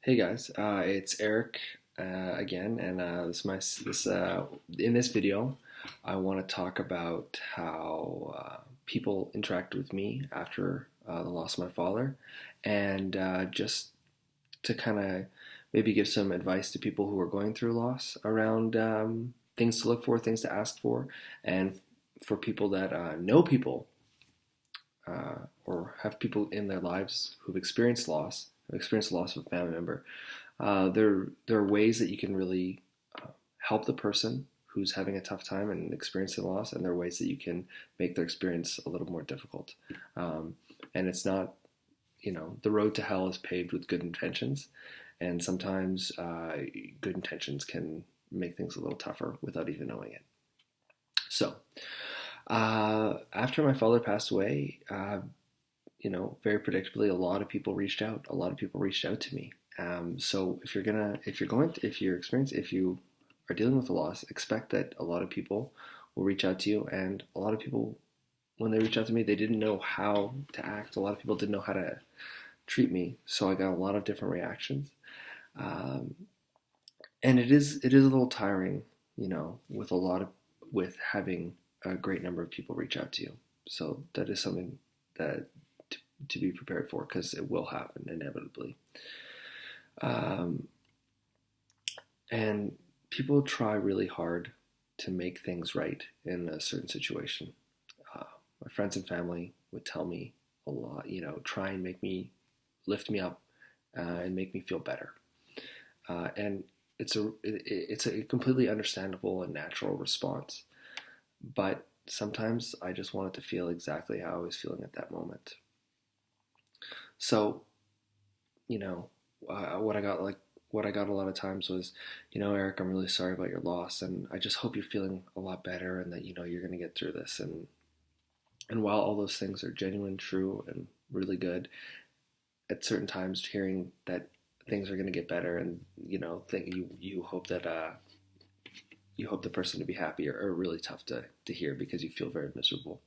Hey guys, it's Eric again, and in this video, I want to talk about how people interact with me after the loss of my father, and just to kind of maybe give some advice to people who are going through loss around things to look for, things to ask for, and for people that know people or have people in their lives who've experienced loss, have experienced the loss of a family member. There are ways that you can really help the person who's having a tough time and experiencing loss, and there are ways that you can make their experience a little more difficult. And it's not, the road to hell is paved with good intentions, and sometimes good intentions can make things a little tougher without even knowing it. So, after my father passed away, very predictably, a lot of people reached out. A lot of people reached out to me. So if you're if you are dealing with a loss, expect that a lot of people will reach out to you. And a lot of people, when they reach out to me, they didn't know how to act. A lot of people didn't know how to treat me. So I got a lot of different reactions. Um, and it is a little tiring, with having a great number of people reach out to you. So that is something that to be prepared for, because it will happen inevitably. Um, and people try really hard to make things right in a certain situation. Uh, my friends and family would tell me a lot, try and lift me up, and make me feel better. And it's a completely understandable and natural response. But sometimes I just wanted to feel exactly how I was feeling at that moment. So, you know, what I got a lot of times was, Eric, I'm really sorry about your loss, and I just hope you're feeling a lot better, and that you're going to get through this. And while all those things are genuine, true, and really good, at certain times, hearing that things are going to get better, and think you hope that you hope the person to be happy, are really tough to hear, because you feel very miserable.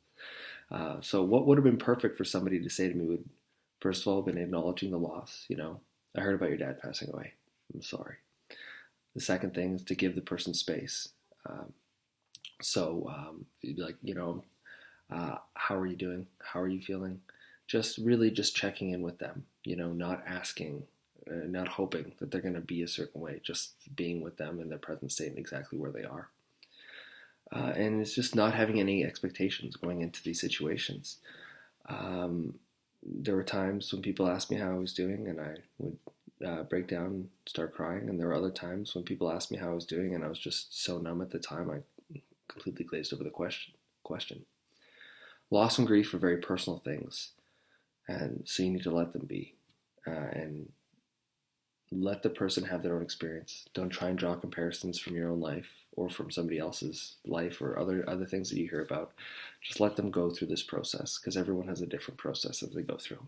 So what would have been perfect for somebody to say to me would, first of all, been acknowledging the loss. I heard about your dad passing away. I'm sorry. The second thing is to give the person space. Um, you'd be like, how are you doing? How are you feeling? Just really just checking in with them, not asking, not hoping that they're going to be a certain way, just being with them in their present state and exactly where they are. And it's just not having any expectations going into these situations. There were times when people asked me how I was doing, and I would break down and start crying. And there were other times when people asked me how I was doing, and I was just so numb at the time, I completely glazed over the question. Loss and grief are very personal things, and so you need to let them be, and let the person have their own experience. Don't try and draw comparisons from your own life or from somebody else's life or other things that you hear about. Just let them go through this process, because everyone has a different process that they go through.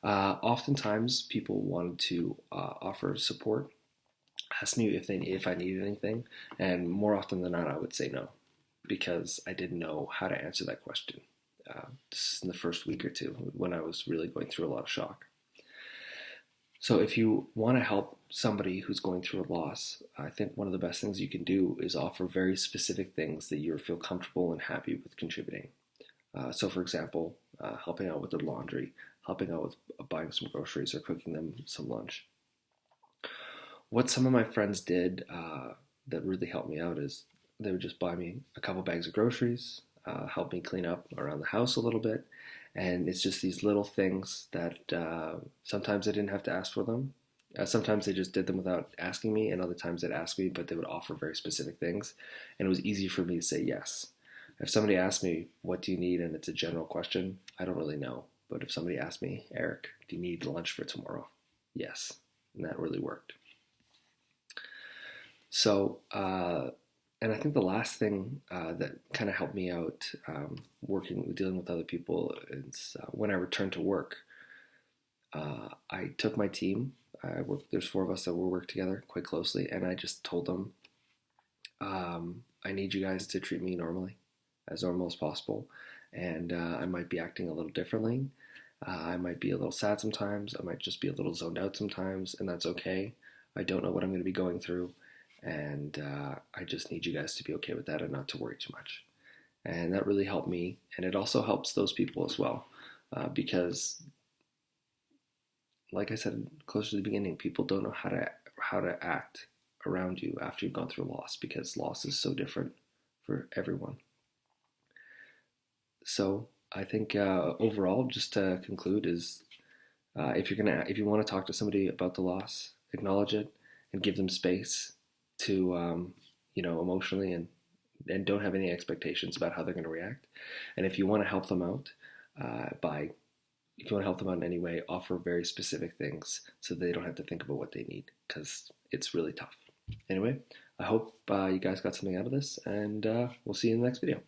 Oftentimes, people wanted to offer support, ask me if I needed anything, and more often than not, I would say no, because I didn't know how to answer that question. This is in the first week or two, when I was really going through a lot of shock. So if you want to help somebody who's going through a loss, I think one of the best things you can do is offer very specific things that you feel comfortable and happy with contributing. So for example, helping out with their laundry, helping out with buying some groceries, or cooking them some lunch. What some of my friends did that really helped me out is they would just buy me a couple bags of groceries, help me clean up around the house a little bit. And it's just these little things that sometimes I didn't have to ask for them. Sometimes they just did them without asking me, and other times they'd ask me, but they would offer very specific things. And it was easy for me to say yes. If somebody asked me, what do you need? And it's a general question, I don't really know. But if somebody asked me, Eric, do you need lunch for tomorrow? Yes. And that really worked. So, and I think the last thing that kind of helped me out dealing with other people is when I returned to work. I took my team. There's four of us that will work together quite closely, and I just told them, I need you guys to treat me normally, as normal as possible, and I might be acting a little differently, I might be a little sad sometimes. I might just be a little zoned out sometimes, and that's okay. I don't know what I'm going to be going through, and I just need you guys to be okay with that and not to worry too much. And that really helped me, and it also helps those people as well, because, like I said close to the beginning, people don't know how to act around you after you've gone through a loss, because loss is so different for everyone. So I think overall, just to conclude, is if you want to talk to somebody about the loss, acknowledge it and give them space to emotionally, and don't have any expectations about how they're going to react. And if you want to help them out by if you want to help them out in any way, offer very specific things so they don't have to think about what they need, because it's really tough. Anyway, I hope you guys got something out of this, and we'll see you in the next video.